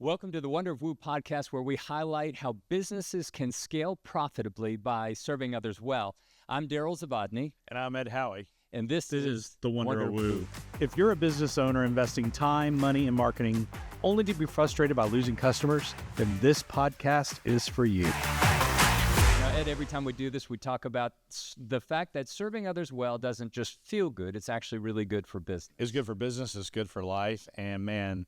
Welcome to the Wonder of WOOO podcast, where we highlight how businesses can scale profitably by serving others well. I'm Daryl Zavadny. And I'm Ed Howie. And this is the Wonder of WOOO. If you're a business owner investing time, money, and marketing only to be frustrated by losing customers, then this podcast is for you. Now, Ed, every time we do this, we talk about the fact that serving others well doesn't just feel good. It's actually really good for business. It's good for business. It's good for life. And man,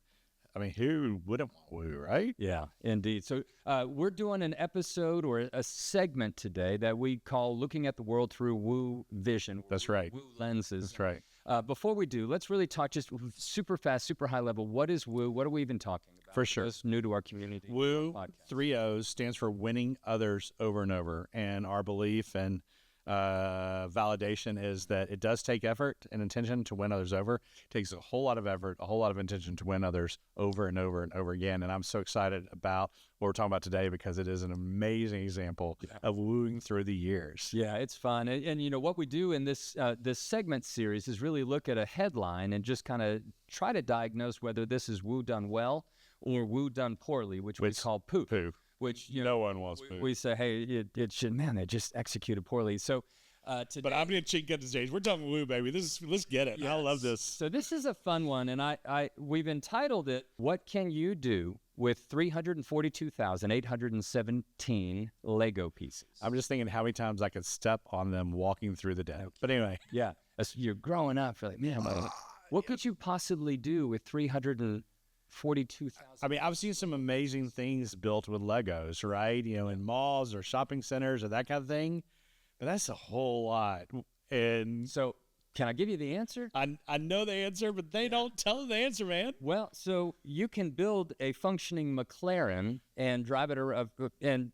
I mean, who wouldn't want WOOO, right? Yeah, indeed. So we're doing an episode or a segment today that we call Looking at the World Through WOOO Vision. That's right. WOOO lenses. That's right. Before we do, let's really talk just super fast, super high level. What is WOOO? What are we even talking about? For sure. Those new to our community. WOOO, podcast. 3 O's, stands for winning others over and over. And our belief and validation is that it does take effort and intention to win others over. It takes a whole lot of effort, a whole lot of intention to win others over and over and over again. And I'm so excited about what we're talking about today because it is an amazing example of wooing through the years. Yeah, it's fun. And you know, what we do in this segment series is really look at a headline and just kind of try to diagnose whether this is WOOO done well or WOOO done poorly, which we call poo. Which no one wants poo. We say, hey, it should, man, they just executed poorly. So today, but I'm going to cheat at the stage. We're talking WOOO, baby. Let's get it. Yes. I love this. So this is a fun one, and we've entitled it, What Can You Do with 342,817 Lego Pieces? I'm just thinking how many times I could step on them walking through the day. Okay. But anyway. Yeah. As you're growing up, you're like, man, what could you possibly do with 342,000? I mean, I've seen some amazing things built with Legos, right? You know, in malls or shopping centers or that kind of thing. But that's a whole lot. And so, can I give you the answer? I know the answer, but they don't tell the answer, man. Well, so you can build a functioning McLaren and drive it around and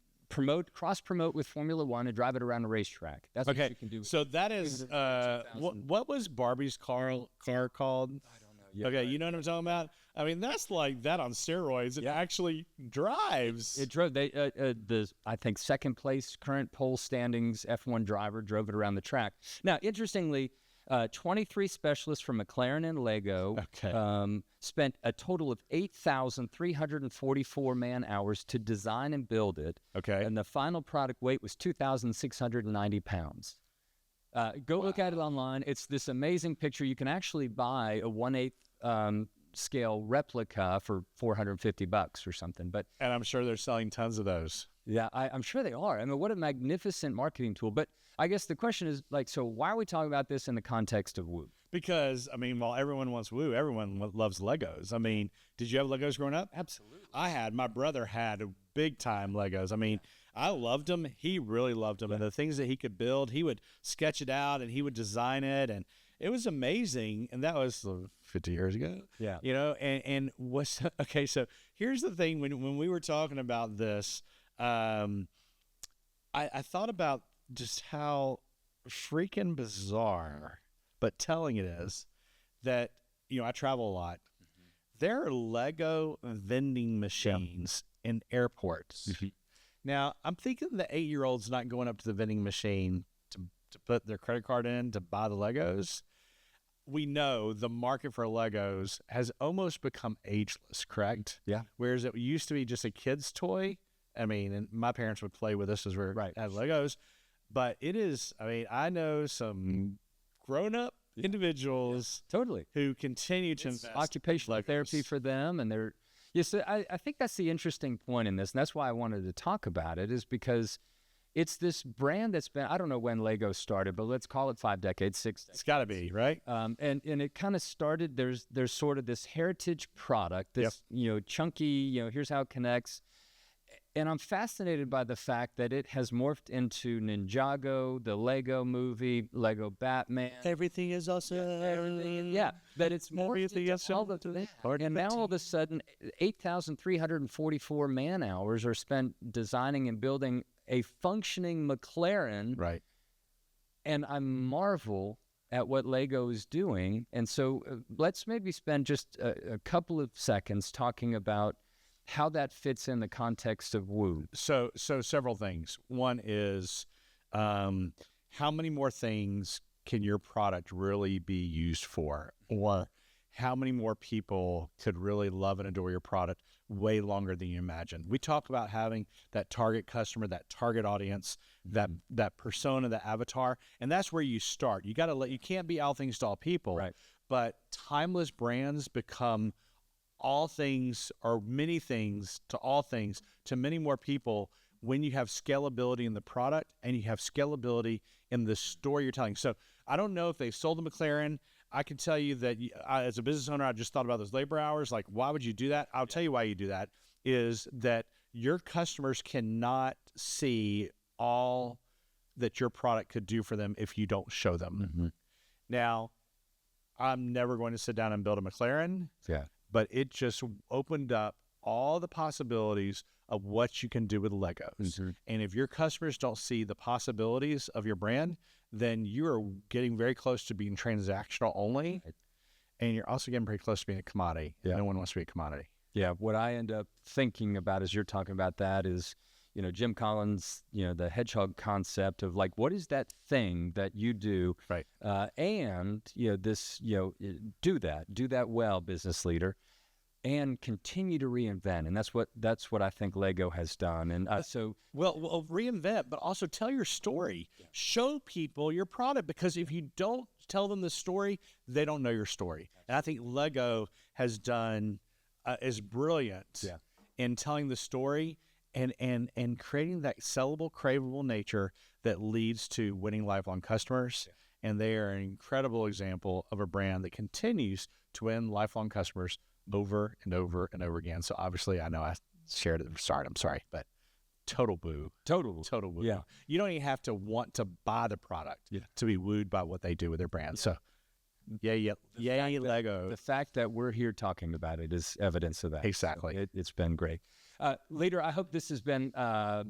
cross promote with Formula One and drive it around a racetrack. That's what you can do. So that is what was Barbie's car called? I don't know. Yeah, okay, you know what I'm talking about? I mean, that's like that on steroids. It actually drives. It drove. The I think second place current poll standings F1 driver drove it around the track. Now, interestingly, 23 specialists from McLaren and Lego spent a total of 8,344 man hours to design and build it. Okay, and the final product weight was 2,690 pounds. Go look at it online. It's this amazing picture. You can actually buy a 1/8 scale replica for $450 or something. And I'm sure they're selling tons of those. Yeah, I'm sure they are. I mean, what a magnificent marketing tool. But I guess the question is, like, so why are we talking about this in the context of WOOO? Because, I mean, while everyone wants WOOO, everyone loves Legos. I mean, did you have Legos growing up? Absolutely. My brother had big time Legos. I mean, I loved them. He really loved them. Yeah. And the things that he could build, he would sketch it out and he would design it. And it was amazing. And that was 50 years ago. Yeah. You know, and what's, okay, so here's the thing. When we were talking about this, I thought about just how freaking bizarre, but telling it is that, you know, I travel a lot. Mm-hmm. There are Lego vending machines in airports. Mm-hmm. Now, I'm thinking the 8-year-old's not going up to the vending machine to put their credit card in to buy the Legos. We know the market for Legos has almost become ageless, correct? Yeah. Whereas it used to be just a kid's toy. I mean, and my parents would play with us as we had Legos. But it is, I mean, I know some grown-up individuals who continue to invest occupational therapy for them. And they're, I think that's the interesting point in this. And that's why I wanted to talk about it, is because it's this brand that's been, I don't know when Lego started, but let's call it 5 decades, 6 decades. It's got to be, right? And it kind of started, there's sort of this heritage product, this, chunky, here's how it connects. And I'm fascinated by the fact that it has morphed into Ninjago, the Lego movie, Lego Batman. Everything is awesome. That it's morphed into all of that. And now all of a sudden, 8,344 man hours are spent designing and building a functioning McLaren. Right. And I marvel at what Lego is doing. And so let's maybe spend just a couple of seconds talking about how that fits in the context of WOOO. So several things. One is how many more things can your product really be used for? Or how many more people could really love and adore your product way longer than you imagine. We talk about having that target customer, that target audience, that persona, that avatar, and that's where you start. You can't be all things to all people, right? But timeless brands become all things or many things to all things to many more people when you have scalability in the product and you have scalability in the story you're telling. So I don't know if they've sold the McLaren. I can tell you that as a business owner, I just thought about those labor hours. Like, why would you do that? I'll tell you why you do that, is that your customers cannot see all that your product could do for them if you don't show them. Mm-hmm. Now, I'm never going to sit down and build a McLaren, but it just opened up all the possibilities of what you can do with Legos. Mm-hmm. And if your customers don't see the possibilities of your brand, then you're getting very close to being transactional only. And you're also getting pretty close to being a commodity. Yeah. No one wants to be a commodity. Yeah. What I end up thinking about as you're talking about that is, Jim Collins, the hedgehog concept of like, what is that thing that you do? Right. And, do that well, business leader, and continue to reinvent. And that's what I think Lego has done. And Well, reinvent, but also tell your story. Yeah. Show people your product, because if you don't tell them the story, they don't know your story. And I think Lego has done is brilliant in telling the story and creating that sellable, craveable nature that leads to winning lifelong customers. Yeah. And they are an incredible example of a brand that continues to win lifelong customers over and over and over again. So obviously, I know I shared it at the start. I'm sorry, but total woo. Total woo. Yeah. You don't even have to want to buy the product to be wooed by what they do with their brand. Yeah. So Lego. The fact that we're here talking about it is evidence of that. Exactly. So it's been great. Leader, I hope this has been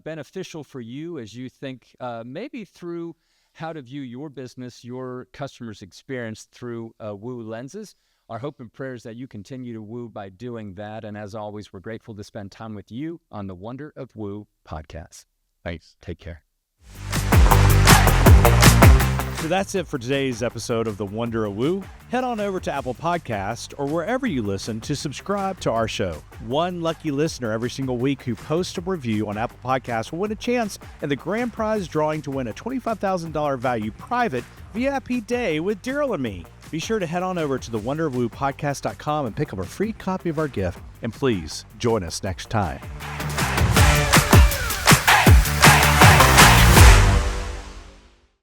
beneficial for you as you think maybe through how to view your business, your customers' experience through WOO lenses. Our hope and prayer is that you continue to woo by doing that. And as always, we're grateful to spend time with you on the Wonder of Woo podcast. Thanks. Take care. So that's it for today's episode of The Wonder of Woo. Head on over to Apple Podcast or wherever you listen to subscribe to our show. One lucky listener every single week who posts a review on Apple Podcasts will win a chance in the grand prize drawing to win a $25,000 value private VIP day with Daryl and me. Be sure to head on over to thewonderofwoopodcast.com and pick up a free copy of our gift. And please join us next time.